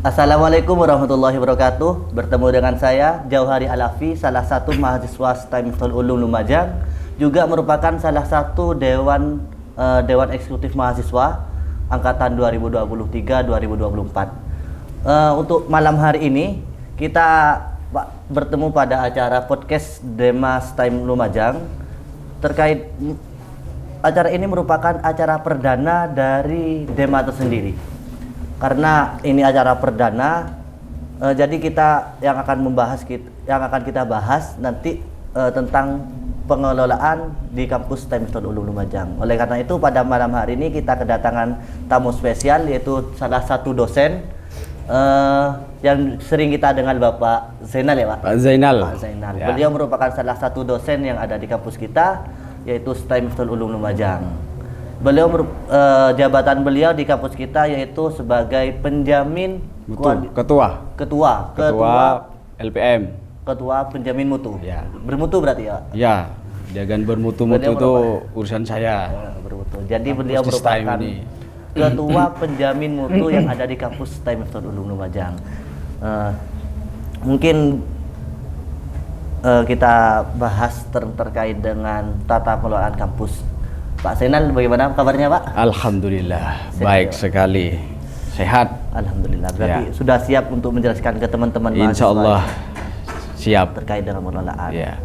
Assalamualaikum warahmatullahi wabarakatuh. Bertemu dengan saya Jauhari Alafi, salah satu mahasiswa STAIM Miftaul Ulum Lumajang, juga merupakan salah satu Dewan Eksekutif Mahasiswa angkatan 2023-2024. Untuk malam hari ini kita bertemu pada acara podcast Dema STAIM Lumajang. Terkait acara ini merupakan acara perdana dari Dema tersendiri. Karena ini acara perdana, jadi kita yang akan kita bahas nanti tentang pengelolaan di kampus STAIM Miftaul Ulum Lumajang. Oleh karena itu pada malam hari ini kita kedatangan tamu spesial, yaitu salah satu dosen yang sering kita dengar, Bapak Zainal ya Pak? Pak Zainal. Pak Zainal. Ya. Beliau merupakan salah satu dosen yang ada di kampus kita, yaitu STAIM Miftaul Ulum Lumajang. Jabatan beliau di kampus kita yaitu sebagai penjamin Ketua LPM. Ketua penjamin mutu. Ya. Bermutu berarti ya? Ya, jangan bermutu-mutu itu urusan saya. Bermutu. Jadi beliau Kampus merupakan ini. ketua penjamin mutu yang ada di kampus STAIM Miftaul Ulum Lumajang. Mungkin kita bahas terkait dengan tata kelolaan kampus. Pak Zainal, bagaimana kabarnya Pak? Alhamdulillah, Sehat, baik ya, sekali, sehat. Alhamdulillah. Berarti Ya. sudah siap untuk menjelaskan ke teman-teman Insya Allah siap. terkait dengan pengelolaan. Ya.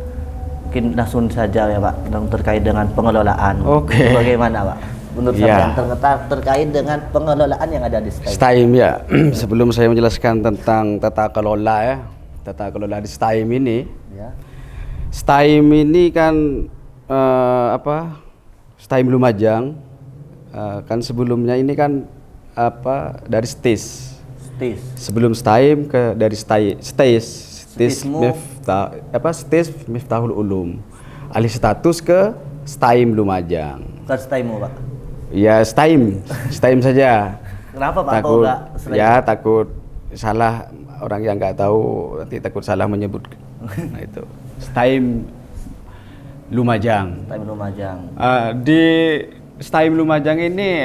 Mungkin langsung saja ya Pak, terkait dengan pengelolaan. Oke. Bagaimana Pak? Menurut Ya. saya terkait dengan pengelolaan yang ada di STAIM. STAIM ya. Sebelum saya menjelaskan tentang tata kelola di STAIM ini. Ya. STAIM ini kan STAIM Lumajang kan sebelumnya ini kan dari STIS. Sebelum STAIM dari STIS Miftaul Ulum. Alih status ke STAIM Lumajang. Bukan STAIM Pak. Ya STAIM saja. Kenapa Pak? Takut Kok takut salah, orang yang nggak tahu nanti takut salah menyebut. Nah itu STAIM Lumajang. STAIM Lumajang. Di STAIM Lumajang ini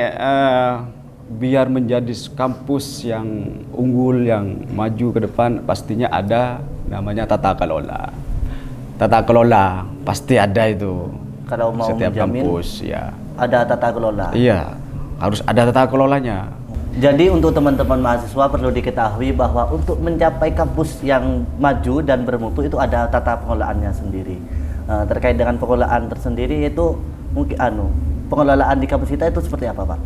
biar menjadi kampus yang unggul, yang maju ke depan, pastinya ada namanya tata kelola. Tata kelola pasti ada itu. Kalau mau setiap menjamin kampus ya. ada tata kelola. Iya, harus ada tata kelolanya. Jadi untuk teman-teman mahasiswa perlu diketahui bahwa untuk mencapai kampus yang maju dan bermutu itu ada tata pengelolaannya sendiri. Terkait dengan pengelolaan tersendiri itu mungkin pengelolaan di kampus kita itu seperti apa Pak?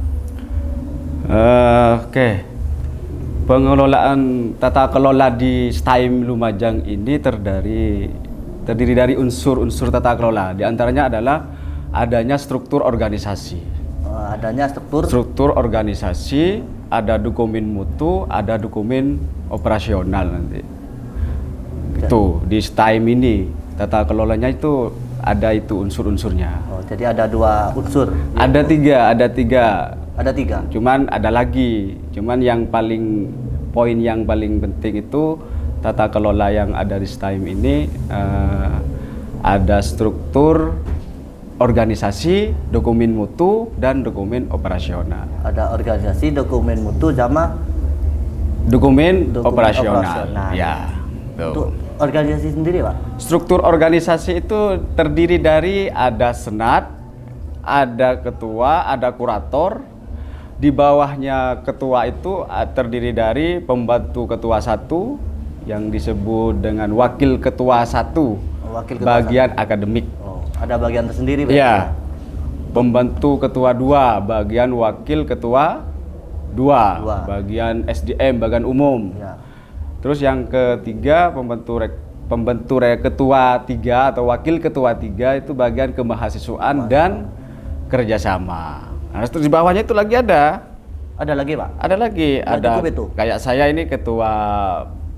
Oke. Pengelolaan tata kelola di STAIM Lumajang ini terdiri dari unsur-unsur tata kelola. Di antaranya adalah adanya struktur organisasi. Adanya Struktur organisasi, ada dokumen mutu, ada dokumen operasional nanti. Itu di STAIM ini tata kelolanya itu ada itu unsur-unsurnya. Jadi ada dua unsur. Ada tiga. Ada tiga. Cuman ada lagi. Cuman poin yang paling penting itu tata kelola yang ada di STAIM ini ada struktur organisasi, dokumen mutu, dan dokumen operasional. Ada organisasi, dokumen mutu, sama Dokumen operasional. Ya. Untuk organisasi sendiri Pak? Struktur organisasi itu terdiri dari ada senat, ada ketua, ada kurator. Di bawahnya ketua itu terdiri dari pembantu ketua 1 yang disebut dengan wakil ketua 1, bagian akademik. Ada bagian tersendiri berarti? Ya. Pembantu ketua 2, bagian wakil ketua 2, bagian SDM, bagian umum. Ya. Terus yang ketiga pembantu ketua 3 atau wakil ketua 3 itu bagian kemahasiswaan dan kerjasama. Nah, terus di bawahnya itu lagi ada. Ada lagi Pak? Ada lagi. Ada cukup itu? Kayak saya ini ketua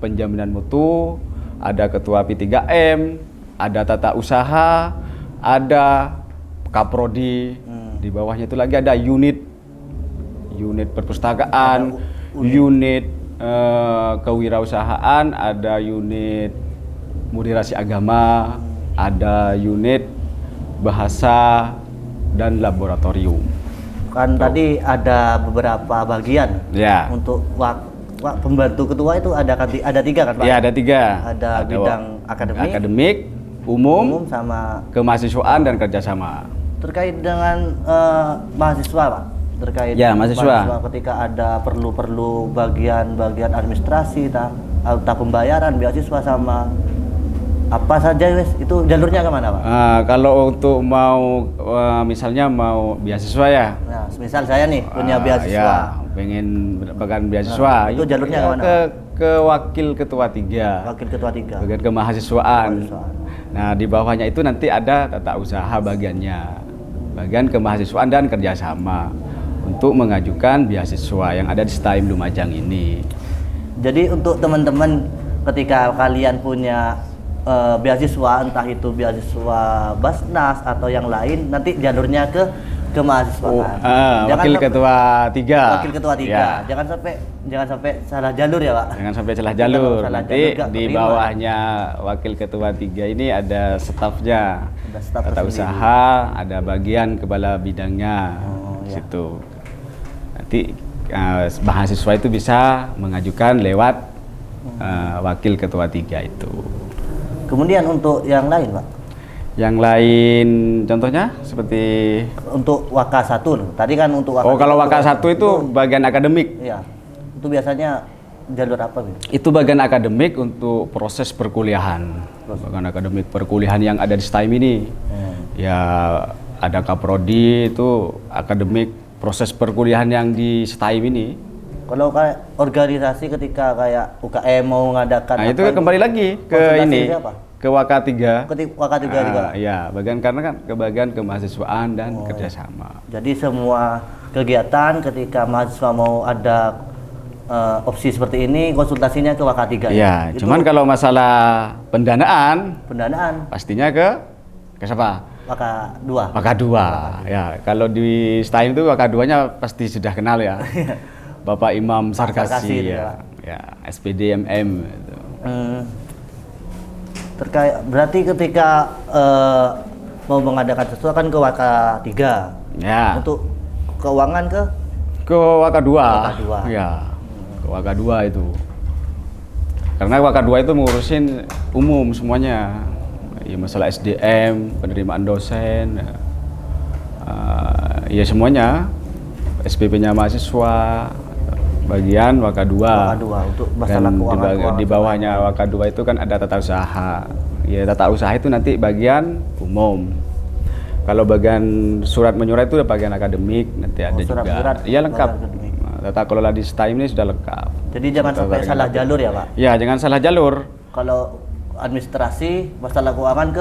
penjaminan mutu, ada ketua P3M, ada tata usaha, ada kaprodi. Di bawahnya itu lagi ada unit perpustakaan, unit kewirausahaan, ada unit moderasi agama, ada unit bahasa dan laboratorium. Kan tadi ada beberapa bagian Ya. untuk Pak, pembantu ketua itu ada 3 kan Pak? Ya, ada 3. Ada bidang akademik, umum, sama kemahasiswaan dan kerjasama. terkait dengan mahasiswa Pak. Terkait Ya, mahasiswa. ketika ada perlu bagian-bagian administrasi atau pembayaran beasiswa sama apa saja wes, itu jalurnya kemana Pak? Kalau untuk mau misalnya mau beasiswa ya. Nah, misal saya nih punya beasiswa. Ya, pengen mendapatkan beasiswa. Nah, itu jalurnya ya, kemana? Ke wakil ketua 3. Wakil ketua 3. Bagian kemahasiswaan. Nah, di bawahnya itu nanti ada tata usaha bagiannya. Bagian kemahasiswaan dan kerjasama untuk mengajukan beasiswa yang ada di STAIM Lumajang ini. Jadi untuk teman-teman ketika kalian punya beasiswa, entah itu beasiswa Basnas atau yang lain, nanti jalurnya ke kemahasiswaan. Wakil ketua 3. Wakil ketua 3. Ya. Jangan sampai salah jalur ya Pak. Jangan sampai salah jalur. Salah Nanti jalur di bawahnya wakil ketua 3 ini ada stafnya. Ada staf Tata tersendiri. usaha, ada bagian kepala bidangnya. Ya. Situ. Nanti mahasiswa itu bisa mengajukan lewat wakil ketua 3 itu. Kemudian untuk yang lain Pak, Yang lain contohnya seperti untuk Waka 1 loh. Tadi kan untuk Waka kalau Waka 1 itu bagian akademik. Iya. Itu biasanya jalur apa Pak? Itu bagian akademik untuk proses perkuliahan. Bagian akademik perkuliahan yang ada di STAIM ini. Ya ada kaprodi itu akademik proses perkuliahan yang di STAIM ini. Kalau kayak organisasi ketika kayak UKM mau mengadakan Nah, itu kembali lagi ke konsultasi ini. siapa? Ke Waka 3. Waka 3 juga. Ya, bagian karena kan ke bagian kemahasiswaan dan kerjasama. Jadi semua kegiatan ketika mahasiswa mau ada opsi seperti ini, konsultasinya ke Waka 3. Ya, Itu cuman kalau masalah pendanaan pendanaan pastinya ke siapa? Waka 2. Waka 2. Ya, kalau di STAIM itu Waka 2-nya pasti sudah kenal ya. Bapak Imam Sarkasi itu, ya. Ya, SPD MM itu. Terkait berarti ketika mau mengadakan sesuatu kan ke Waka 3. Ya. Untuk keuangan Ke Waka 2. Waka 2. Ya. Ke Waka 2 itu. Karena Waka 2 itu mengurusin umum semuanya. Ya, masalah SDM, penerimaan dosen. Ya semuanya. SPP-nya mahasiswa. Bagian Waka 2. Waka 2 untuk masalah Dan keuangan. di bawahnya Waka 2 itu kan ada tata usaha. Ya, tata usaha itu nanti bagian umum. Kalau bagian surat menyurat itu bagian akademik, nanti ada surat juga. menyurat, Iya lengkap. akademik. Nah, tata kelola di STAIM ini sudah lengkap. Jadi jangan sampai salah jalur ya Pak. Ya, jangan salah jalur. Kalau administrasi masalah keuangan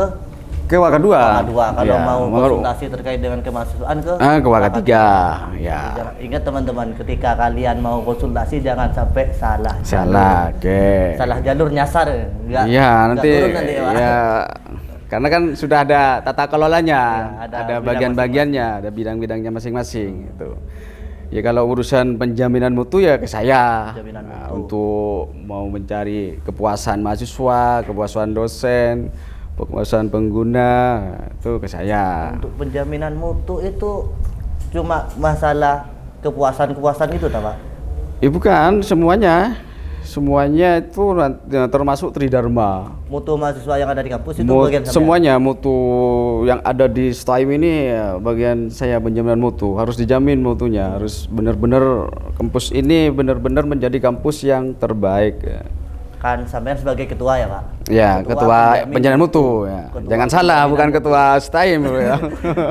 Ke Waka 2. Waka 2. Kalau Ya, mau konsultasi terkait dengan kemahasiswaan ke Waka 3. Ya. Ingat teman-teman, ketika kalian mau konsultasi jangan sampai salah. Salah, oke. Salah jalur nyasar. Nggak Nanti turun nanti ya, Pak. ya. Karena kan sudah ada tata kelolanya, Ya, ada ada bidang bagian-bagiannya, ada bidang-bidangnya masing-masing itu. Ya kalau urusan penjaminan mutu ya ke saya. Penjaminan Nah, mutu. untuk mau mencari kepuasan mahasiswa, kepuasan dosen, kepuasan pengguna itu ke saya. Untuk penjaminan mutu itu cuma masalah kepuasan-kepuasan itu tak Pak? Bukan semuanya. Semuanya itu termasuk Tridharma. Mutu mahasiswa yang ada di kampus itu bagian sampean? Semuanya mutu yang ada di STAIM ini ya, bagian saya penjaminan mutu, harus dijamin mutunya, harus benar-benar kampus ini benar-benar menjadi kampus yang terbaik. Kan sampean sebagai ketua ya Pak? Ya, ketua penjaminan mutu ya. Ketua Jangan salah, penjaminan bukan mutu. ketua STAIM ya.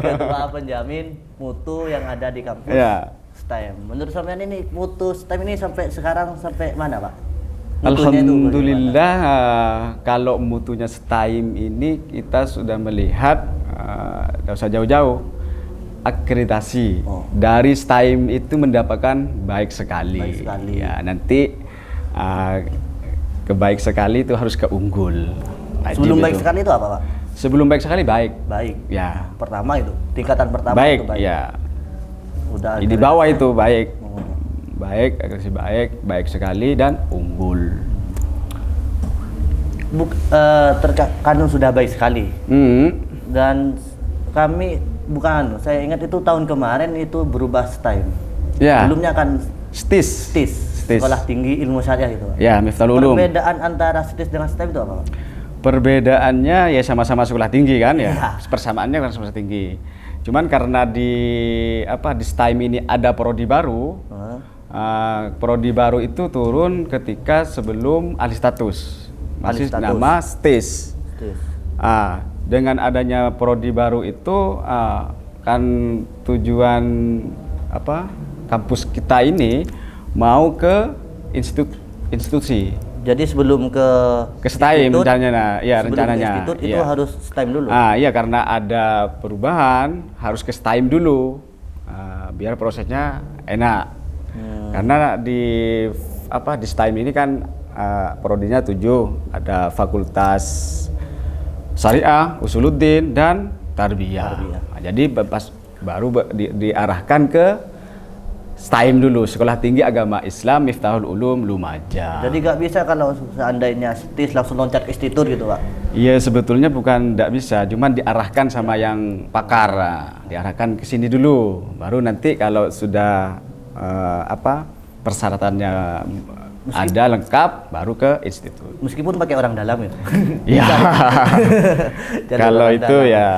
Ketua penjamin mutu yang ada di kampus Ya. STAIM. Menurut sampean ini mutu STAIM ini sampai sekarang sampai mana Pak? Mutunya itu Alhamdulillah, kalau mutunya STAIM ini kita sudah melihat tidak usah jauh-jauh, akreditasi dari STAIM itu mendapatkan baik sekali. Baik sekali. Ya, nanti kebaik sekali itu harus keunggul. Sebelum baik sekali itu apa Pak? Sebelum baik sekali baik. Baik. Ya. Pertama itu, tingkatan pertama Baik, itu baik. ya. Udah Di bawah itu baik. Baik, agresi baik, baik sekali dan unggul. Kan sudah baik sekali. Dan kami saya ingat itu tahun kemarin itu berubah STAIM. Ya. Sebelumnya kan STIS. STIS, STIS. Sekolah Tinggi Ilmu Syariah itu, Pak. Ya, Miftahul Ulum. Perbedaan antara STIS dengan STEM itu apa, Pak? Perbedaannya ya sama-sama sekolah tinggi kan ya. Iya. Persamaannya kan sekolah tinggi. Cuman karena di STIM ini ada prodi baru. Prodi baru itu turun ketika sebelum alih status. Masih Alih status. nama STIS. STIS. Dengan adanya prodi baru itu kan tujuan kampus kita ini mau ke institusi. Jadi sebelum ke STIM institut, rencananya, ya sebelum rencananya. ke institut itu Iya. harus STIM dulu. Iya, karena ada perubahan harus ke STIM dulu, biar prosesnya enak. Karena di STIM ini kan prodinya 7, ada fakultas syariah, usuluddin dan tarbiyah. Nah, jadi baru diarahkan ke STIM dulu, Sekolah Tinggi Agama Islam Miftahul Ulum Lumajang. Jadi nggak bisa kalau seandainya STIS langsung loncat ke institut gitu, Pak? Iya, sebetulnya bukan tidak bisa, cuman diarahkan sama yang pakar, diarahkan ke sini dulu, baru nanti kalau sudah persyaratannya ada lengkap, baru ke institut. Meskipun pakai orang dalam ya. Iya. Jadi Kalau orang itu dalam. ya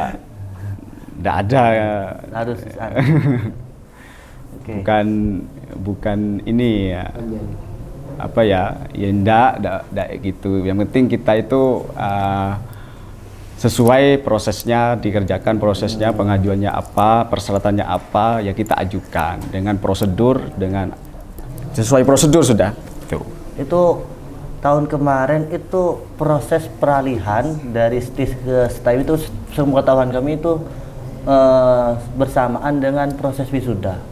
tidak ada. Harus. Oke. Bukan ini ya. Ya enggak gitu. Yang penting kita itu sesuai prosesnya, dikerjakan prosesnya, pengajuannya apa, persyaratannya apa, ya kita ajukan dengan prosedur, dengan sesuai prosedur sudah. Itu tahun kemarin itu proses peralihan dari STIS ke STIM itu sepengetahuan kami itu bersamaan dengan proses wisuda.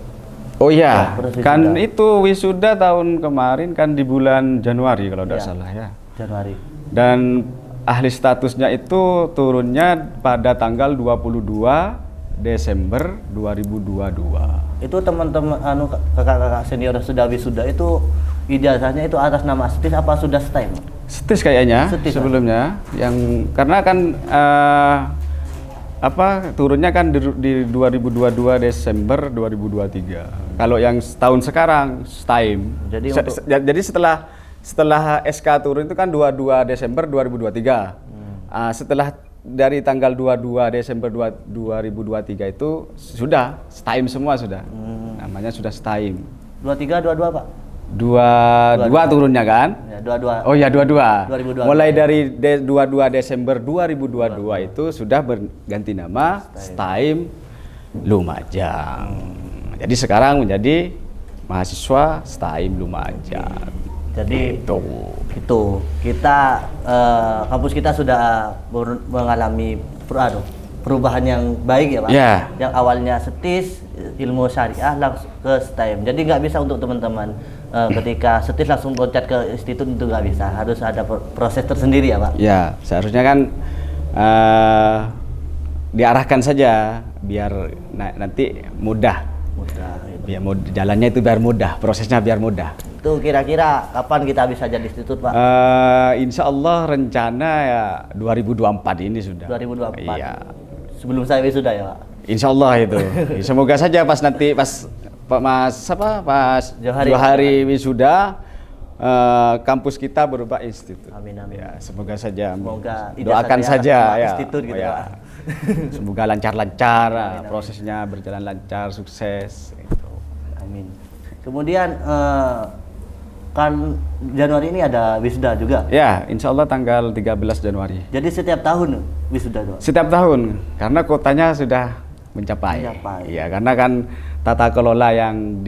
Oh iya, proses kan wisuda. itu wisuda tahun kemarin kan di bulan Januari kalau tidak salah ya. Januari. Dan ahli statusnya itu turunnya pada tanggal 22 Desember 2022. Itu teman-teman kakak-kakak senior sudah wisuda itu ijazahnya itu atas nama STIS apa sudah STIM? STIS kayaknya STIS, sebelumnya, yang karena kan turunnya kan di 2022 Desember 2023. Kalau yang tahun sekarang STIM. Jadi Jadi setelah SK turun itu kan 22 Desember 2023. Setelah dari tanggal 22 Desember 2023 itu sudah STIM semua sudah. Namanya sudah STIM. 23 22, Pak. 22 turunnya kan? Ya, 22. Oh ya 22. 2022. Mulai dari 22 Desember 2022 itu sudah berganti nama STIM Lumajang. Jadi sekarang menjadi mahasiswa STIM Lumajang. Jadi itu kita kampus kita sudah mengalami perubahan yang baik ya, Pak. Ya. Yang awalnya STIS ilmu syariah langsung ke STIM. Jadi nggak bisa untuk teman-teman ketika STIS langsung loncat ke institut itu nggak bisa. Harus ada proses tersendiri ya, Pak. Ya, seharusnya kan diarahkan saja biar nanti mudah. Biar jalannya itu biar mudah, prosesnya biar mudah. Itu kira-kira kapan kita bisa jadi institut, Pak? Insya Allah rencana ya 2024 ini sudah. 2024. Iya. Sebelum saya wisuda ya, Pak. Insya Allah itu. Semoga saja pas Johari wisuda kampus kita berubah institut. Amin, amin. Ya, semoga saja. Semoga Doakan ijazahnya saja sama ya. institut gitu, Ya. Pak. Semoga lancar-lancar, Amin, amin. prosesnya berjalan lancar, sukses. Gitu. Amin. Kemudian kan Januari ini ada wisuda juga. Ya, insya Allah tanggal 13 Januari. Jadi setiap tahun wisuda tuh. Setiap tahun, karena kotanya sudah mencapai. Ya, karena kan tata kelola yang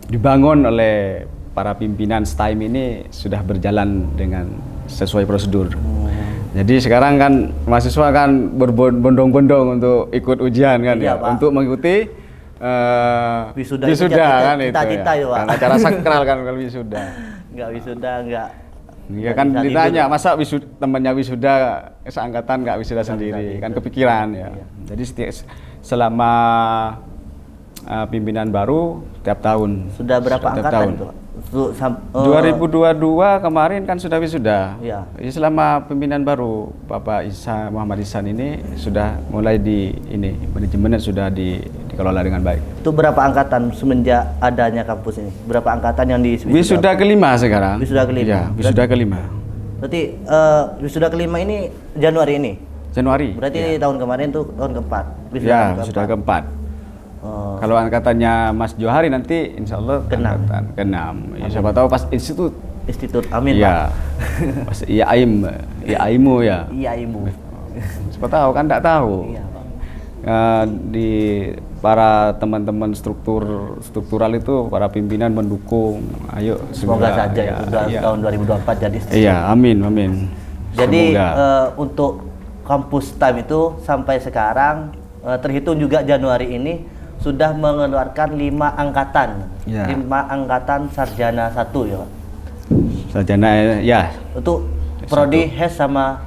dibangun oleh para pimpinan STIM ini sudah berjalan dengan sesuai prosedur. Jadi sekarang kan mahasiswa kan berbondong-bondong untuk ikut ujian kan, Iya, ya, Pak. untuk mengikuti Wisuda itu kan cita-cita itu ya, Pak. Kan acara sakral kan kalau wisuda. Enggak wisuda, enggak. Iya kan bisa ditanya, libur. masa temannya wisuda seangkatan nggak wisuda sendiri, kan kepikiran ya. Iya. Jadi selama pimpinan baru tiap tahun. Sudah berapa tiap angkatan tahun. itu, Pak? 2022 kemarin kan sudah wisuda. Iya. Jadi selama pimpinan baru Bapak Muhammad Ihsan ini sudah mulai manajemennya sudah dikelola dengan baik. Itu berapa angkatan semenjak adanya kampus ini? Berapa angkatan yang di Wisuda kelima sekarang. Wisuda kelima. Ya, wisuda kelima. Berarti wisuda kelima ini Januari ini. Januari. Berarti tahun kemarin tuh tahun keempat. Ya, sudah keempat. Oh, Kalau angkatannya Mas Johari nanti insya Allah Keenam. angkatan keenam. Ya, siapa tahu pas institut. Institut, amin Ya. Pas IAIM, IAIMU ya. Pak. Iya ibu. Siapa tahu kan enggak tahu. Iya Pak. Di para teman-teman struktural itu para pimpinan mendukung. Ayo Semoga segera, saja ya, itu ya. tahun 2024 jadi institut. Iya, amin, amin. Jadi Semoga. untuk kampus time itu sampai sekarang terhitung juga Januari ini sudah mengeluarkan 5 angkatan. Ya. 5 angkatan sarjana 1 ya Pak. Sarjana ya. Untuk prodi HES sama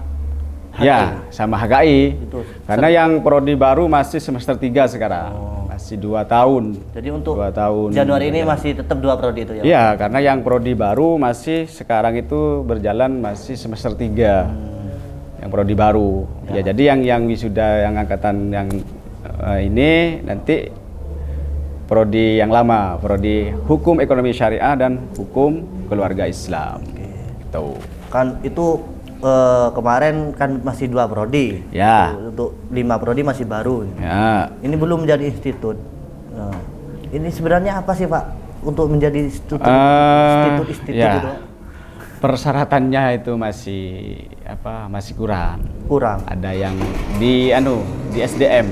HKI. Ya, sama HKI. Itu. Karena yang prodi baru masih semester 3 sekarang. Masih 2 tahun. Jadi untuk 2 tahun. Januari ini ya. masih tetap 2 prodi itu ya Pak? Iya, karena yang prodi baru masih sekarang itu berjalan masih semester 3. Yang prodi baru. Ya, jadi yang wisuda yang angkatan yang ini nanti prodi yang lama, prodi Hukum Ekonomi Syariah dan Hukum Keluarga Islam. Gitu. Kan itu kemarin kan masih 2 prodi. Ya. Untuk 5 prodi masih baru. Ya. Ini belum menjadi institut. Nah, ini sebenarnya apa sih Pak untuk menjadi institut? Institut Ya. itu Persyaratannya itu masih masih kurang. kurang. Ada yang di SDM.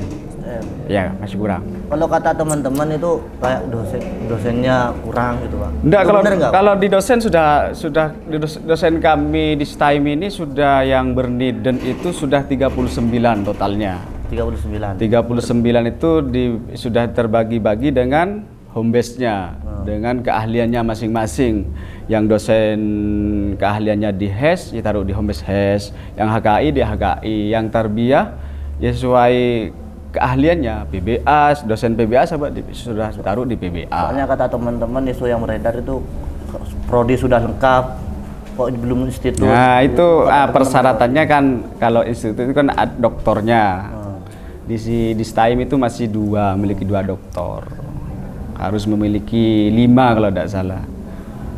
Ya, masih kurang. Kalau kata teman-teman itu kayak dosennya kurang gitu Pak. Enggak, Itu bener nggak, Pak? kalau di dosen sudah dosen kami di STIM ini sudah yang berniden itu sudah 39 totalnya. 39. 39 itu sudah terbagi-bagi dengan home base-nya, dengan keahliannya masing-masing. Yang dosen keahliannya di HES, ya taruh di home base HES. Yang HKI di HKI. Yang tarbiyah ya sesuai keahliannya. PBA, dosen PBA sudah taruh di PBA. Soalnya kata teman-teman isu yang beredar itu prodi sudah lengkap, kok belum institut. Nah, itu Kata teman-teman. persyaratannya kan kalau institut itu kan ada doktornya. Di STIM itu masih memiliki 2 doktor. Harus memiliki 5 kalau tidak salah.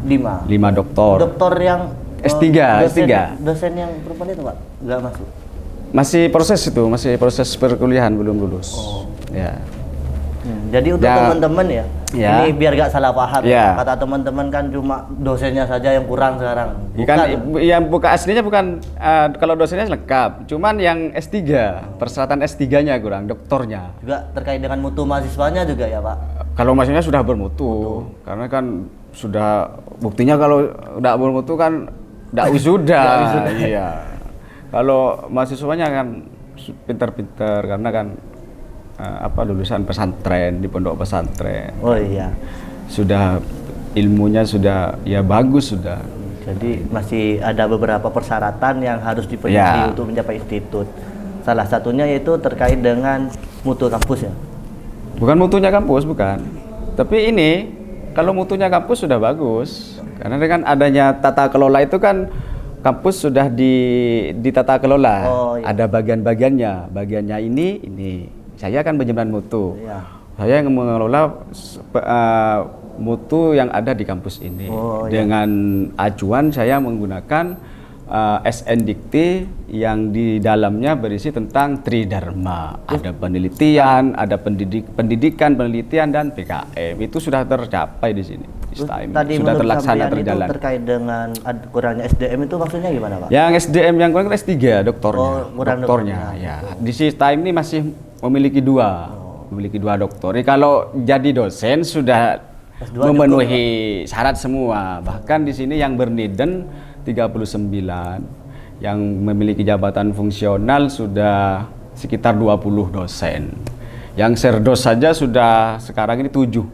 5 doktor. Doktor yang S3, dosen, S3. dosen yang perempuan itu Pak nggak masuk. Masih proses perkuliahan belum lulus. Ya. Jadi untuk Ya. teman-teman ya, Ya. ini biar gak salah paham. Ya. Kata teman-teman kan cuma dosennya saja yang kurang sekarang. Yang aslinya bukan kalau dosennya lengkap, cuman yang S3, persyaratan S3-nya kurang, doktornya. Juga terkait dengan mutu mahasiswanya juga ya Pak. Kalau mahasiswanya sudah bermutu, karena kan sudah buktinya kalau tidak bermutu kan tidak wisuda. Iya. Kalau mahasiswanya kan pintar-pintar karena kan lulusan pesantren di pondok pesantren. Oh iya. Sudah ilmunya sudah ya bagus sudah. Jadi masih ada beberapa persyaratan yang harus dipenuhi Ya. untuk mencapai institut. Salah satunya yaitu terkait dengan mutu kampus ya. Bukan mutunya kampus, bukan. Tapi ini kalau mutunya kampus sudah bagus. Karena dengan adanya tata kelola itu kan kampus sudah ditata kelola. Oh, iya. Ada bagian-bagiannya. Bagiannya ini. Saya kan penjaminan mutu. Iya. Saya yang mengelola mutu yang ada di kampus ini. Oh, iya. Dengan acuan saya menggunakan SN Dikti yang di dalamnya berisi tentang Tridharma. Ada penelitian, ada pendidikan, penelitian dan PKM. Itu sudah tercapai di sini. Di Terus STIM. tadi Sudah menurut terlaksana sampean terjalan. itu terkait dengan kurangnya SDM itu maksudnya gimana Pak? Yang SDM yang kurang S3 doktornya. Oh, kurang doktornya. doktornya. Ya. Di STIM ini masih memiliki 2. Memiliki 2 doktor. Jadi kalau jadi dosen sudah S2 memenuhi syarat semua. Bahkan di sini yang berniden 39, yang memiliki jabatan fungsional sudah sekitar 20 dosen. Yang serdos saja sudah sekarang ini 7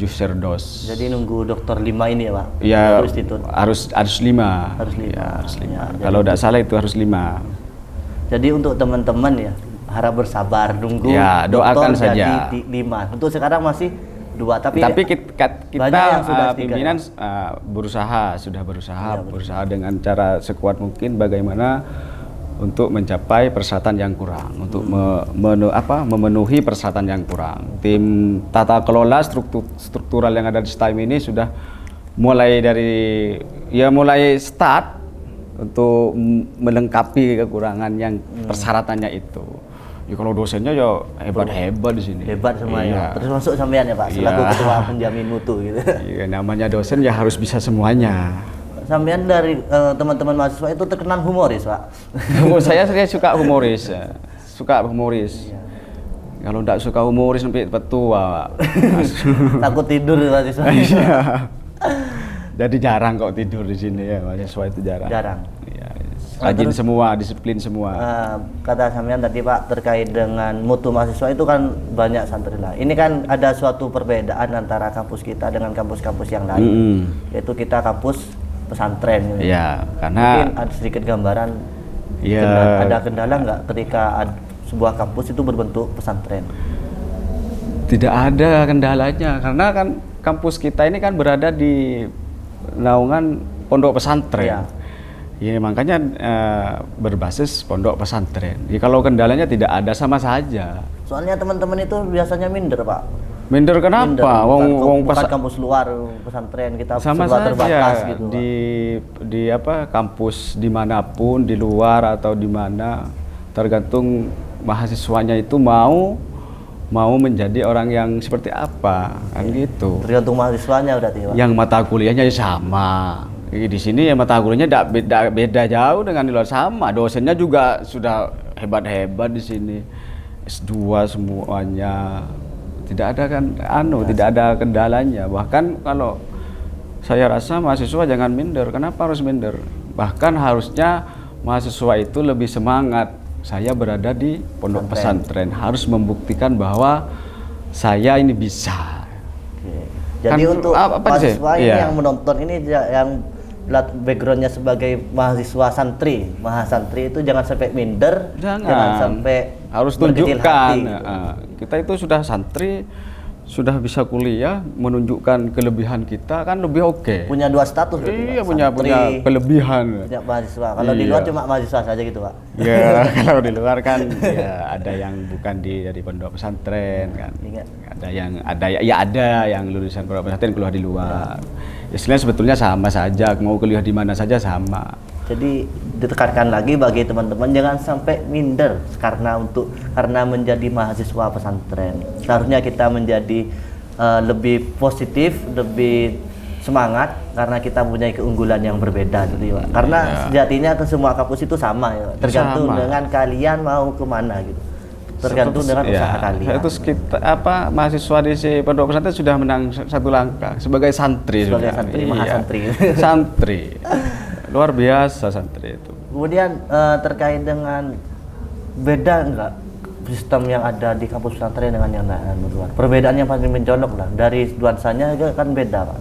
serdos. Jadi nunggu dokter 5 ini ya Pak? Ya, Baru institut. harus 5. Harus 5. Ya, harus 5. Ya, Kalau tidak salah itu harus 5. Jadi untuk teman-teman ya, harap bersabar nunggu Ya, doakan saja. jadi 5. Untuk sekarang masih 2, tapi kita banyak yang sudah S3, pimpinan ya? berusaha dengan cara sekuat mungkin bagaimana untuk mencapai persyaratan yang kurang, untuk memenuhi persyaratan yang kurang. Tim tata kelola struktural yang ada di STIM ini sudah mulai start untuk melengkapi kekurangan yang persyaratannya itu. Ya kalau dosennya ya hebat-hebat di sini. Hebat semuanya. Iya. Terus masuk sampean ya Pak, selaku Iya. ketua penjamin mutu gitu. Iya, namanya dosen ya harus bisa semuanya. Sampean dari teman-teman mahasiswa itu terkenal humoris Pak. Saya suka humoris, ya. Suka humoris. Iya. Kalau enggak suka humoris sampai tua, Pak. Takut tidur mahasiswa. Iya. Jadi jarang kok tidur di sini ya, mahasiswa itu jarang. Jarang. Iya. Rajin semua, disiplin semua. Kata sampean tadi Pak terkait dengan mutu mahasiswa itu kan banyak santri lah. Ini kan ada suatu perbedaan antara kampus kita dengan kampus-kampus yang lain. Yaitu kita kampus pesantren. Gitu. Iya, karena mungkin ada sedikit gambaran. Iya. Ada kendala nggak ketika sebuah kampus itu berbentuk pesantren? Tidak ada kendalanya karena kan kampus kita ini kan berada di naungan pondok pesantren. Iya. Ya makanya berbasis pondok pesantren. Ya, kalau kendalanya tidak ada sama saja. Soalnya teman-teman itu biasanya minder Pak. Minder kenapa? Bukan kampus luar pesantren kita sama serba saja terbatas gitu. di kampus dimanapun di luar atau di mana tergantung mahasiswanya itu mau menjadi orang yang seperti apa kan gitu. Tergantung mahasiswanya berarti Pak. Yang mata kuliahnya ya sama. Di sini ya mata kuliahnya tidak beda jauh dengan di luar, sama. Dosennya juga sudah hebat-hebat di sini. S2 semuanya. Tidak ada kan tidak ada kendalanya. Bahkan kalau saya rasa mahasiswa jangan minder. Kenapa harus minder? Bahkan harusnya mahasiswa itu lebih semangat. Saya berada di pondok pesantren, harus membuktikan bahwa saya ini bisa. Oke. Jadi Kan, untuk apa sih? mahasiswa ini Iya. yang menonton ini yang backgroundnya sebagai mahasiswa santri, mahasantri itu jangan sampai minder, jangan sampai harus berkecil tunjukkan hati, gitu. Kita itu sudah santri, sudah bisa kuliah, menunjukkan kelebihan kita kan lebih oke. Punya dua status berarti, Iya, Pak. punya Santri, kelebihan. punya mahasiswa. Kalau di Iya. luar cuma mahasiswa saja gitu Pak. Ya kalau di luar kan ya ada yang bukan dari pondok pesantren kan. Ingat. Ada yang lulusan pondok pesantren keluar di luar. Istilahnya sebetulnya sama saja, mau kuliah di mana saja sama. Jadi ditekankan lagi bagi teman-teman jangan sampai minder karena menjadi mahasiswa pesantren. Seharusnya kita menjadi lebih positif, lebih semangat karena kita punya keunggulan yang berbeda gitu Pak. Karena sejatinya ke semua kampus itu sama ya, tergantung dengan kalian mau kemana gitu. Tergantung dengan usaha kalian. Itu kita mahasiswa di pondok pesantren sudah menang satu langkah sebagai santri. Sebagai sudah. santri, mahasantri. Santri. Luar biasa santri itu. Kemudian terkait dengan beda enggak sistem yang ada di kampus pesantren dengan yang luar? Perbedaan yang paling mencolok lah dari nuansanya kan beda Pak.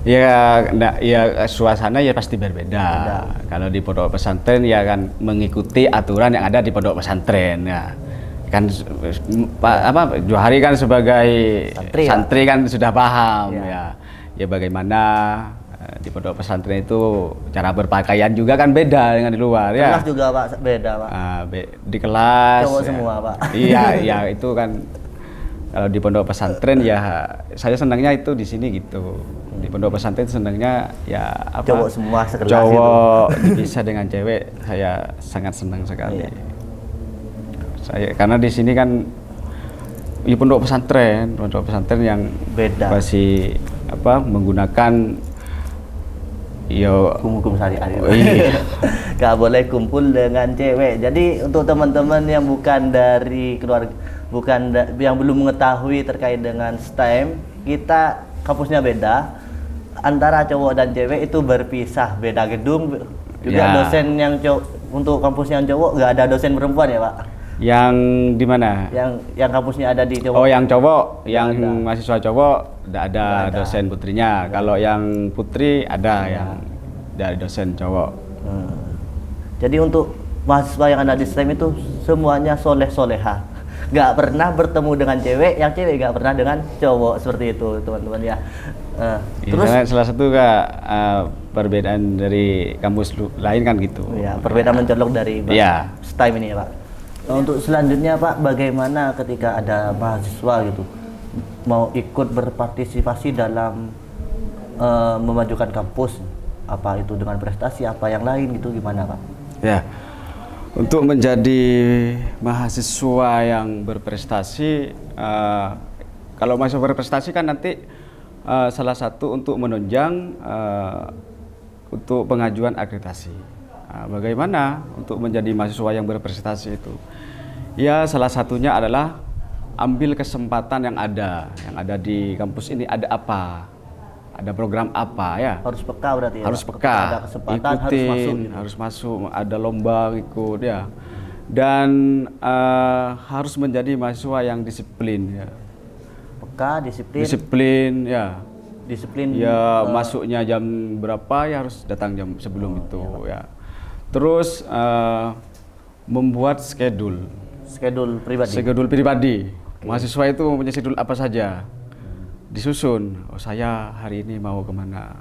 Ya suasana ya pasti berbeda. Kalau di pondok pesantren ya kan mengikuti aturan yang ada di pondok pesantren ya. Kan Johari kan sebagai santri kan sudah paham ya bagaimana di pondok pesantren itu cara berpakaian juga kan beda dengan di luar ya. Kelas juga Pak beda Pak. Di kelas cowok semua Pak. Iya itu kan kalau di pondok pesantren ya saya senangnya itu di sini gitu. Di pondok pesantren senangnya ya cowok semua sekelas cowok bisa dengan cewek, saya sangat senang sekali. Karena di sini kan ya pondok pesantren yang beda. Masih menggunakan hukum syariat. Iya. Gak boleh kumpul dengan cewek. Jadi untuk teman-teman yang bukan dari keluarga, yang belum mengetahui terkait dengan STIM, kita kampusnya beda. Antara cowok dan cewek itu berpisah, beda gedung. Juga dosen yang untuk kampus yang cowok nggak ada dosen perempuan ya Pak? Yang di mana? Yang kampusnya ada di cowok. Oh, yang cowok, yang mahasiswa cowok tidak ada dosen putrinya. Kalau yang putri ada yang dari dosen cowok. Jadi untuk mahasiswa yang ada di STIM itu semuanya soleh-soleha. nggak pernah bertemu dengan cewek, yang cewek nggak pernah dengan cowok, seperti itu teman-teman ya. Terus salah satu Kak, perbedaan dari kampus lain kan gitu. ya, perbedaan mencolok dari Iya. STIM ini ya Pak. Untuk selanjutnya Pak, bagaimana ketika ada mahasiswa gitu mau ikut berpartisipasi dalam memajukan kampus, apa itu dengan prestasi, apa yang lain gitu, gimana Pak? Ya, untuk menjadi mahasiswa yang berprestasi, kalau mahasiswa berprestasi kan nanti salah satu untuk menunjang untuk pengajuan akreditasi. Bagaimana untuk menjadi mahasiswa yang berprestasi itu? Ya, salah satunya adalah ambil kesempatan yang ada di kampus ini. Ada apa? Ada program apa ya? Harus peka berarti ya. Harus Pak? peka, Ada kesempatan ikutin, harus masuk gitu. harus masuk, ada lomba ikut ya. Dan harus menjadi mahasiswa yang disiplin ya. Peka, disiplin. Disiplin ya. Disiplin. Ya, masuknya jam berapa ya harus datang jam sebelum itu ya. Terus membuat schedule Schedule pribadi. Mahasiswa itu mempunyai schedule apa saja. Disusun, oh saya hari ini mau kemana,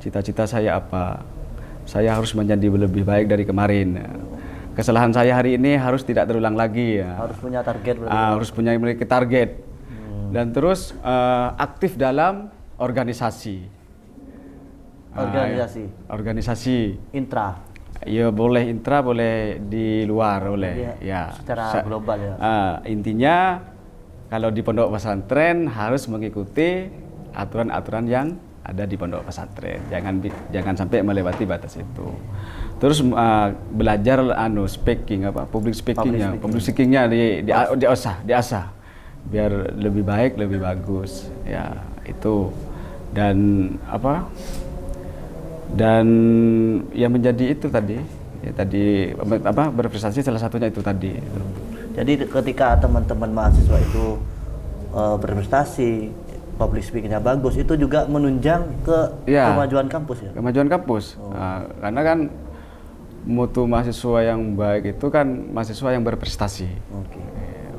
cita-cita saya apa, saya harus menjadi lebih baik dari kemarin, kesalahan saya hari ini harus tidak terulang lagi ya. Harus punya target berarti. Harus punya memiliki target. Dan terus aktif dalam organisasi. Organisasi. Intra. Ya boleh intra, boleh di luar, boleh. Ya. Secara global ya. Intinya kalau di pondok pesantren harus mengikuti aturan-aturan yang ada di pondok pesantren. Jangan sampai melewati batas itu. Terus belajar speaking public speakingnya diasah biar lebih baik, lebih bagus. Ya, itu. Dan dan yang menjadi itu tadi berprestasi salah satunya itu tadi. Jadi ketika teman-teman mahasiswa itu berprestasi, public speaking-nya bagus, itu juga menunjang ke kemajuan kampus ya. Kemajuan kampus. Karena kan mutu mahasiswa yang baik itu kan mahasiswa yang berprestasi.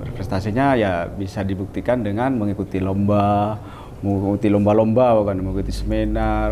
Berprestasinya ya bisa dibuktikan dengan mengikuti lomba, bukan mengikuti seminar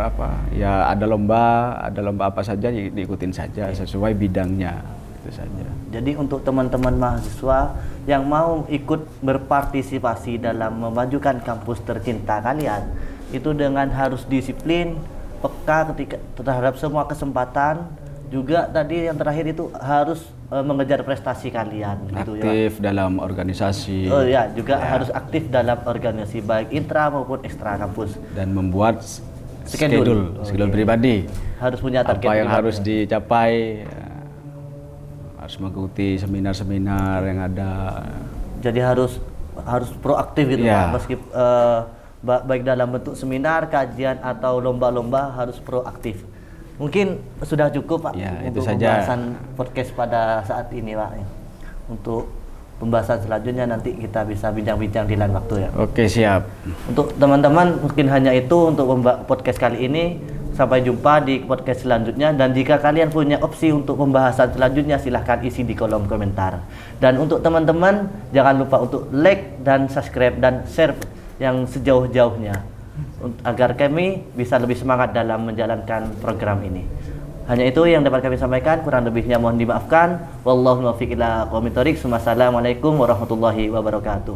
ya, ada lomba apa saja diikutin saja sesuai bidangnya, itu saja. Jadi untuk teman-teman mahasiswa yang mau ikut berpartisipasi dalam memajukan kampus tercinta kalian, itu dengan harus disiplin, peka terhadap semua kesempatan, juga tadi yang terakhir itu harus mengejar prestasi kalian, aktif gitu ya, dalam organisasi. Oh ya, juga harus aktif dalam organisasi baik intra maupun ekstra kampus, dan membuat schedule pribadi. Harus punya target apa yang pribadi, harus dicapai, harus mengikuti seminar-seminar yang ada. Jadi harus proaktif gitu ya. Pak. Meskipun baik dalam bentuk seminar, kajian atau lomba-lomba harus proaktif. Mungkin sudah cukup Pak untuk pembahasan podcast pada saat ini Pak. Untuk pembahasan selanjutnya nanti kita bisa bincang-bincang di lain waktu ya. Oke, siap. Untuk teman-teman mungkin hanya itu untuk podcast kali ini. Sampai jumpa di podcast selanjutnya, dan jika kalian punya opsi untuk pembahasan selanjutnya silahkan isi di kolom komentar. Dan untuk teman-teman jangan lupa untuk like dan subscribe dan share yang sejauh-jauhnya agar kami bisa lebih semangat dalam menjalankan program ini. Hanya itu yang dapat kami sampaikan, kurang lebihnya mohon dimaafkan. Wallahu muwaffiq ila aqwamit thoriq. Wassalamualaikum warahmatullahi wabarakatuh.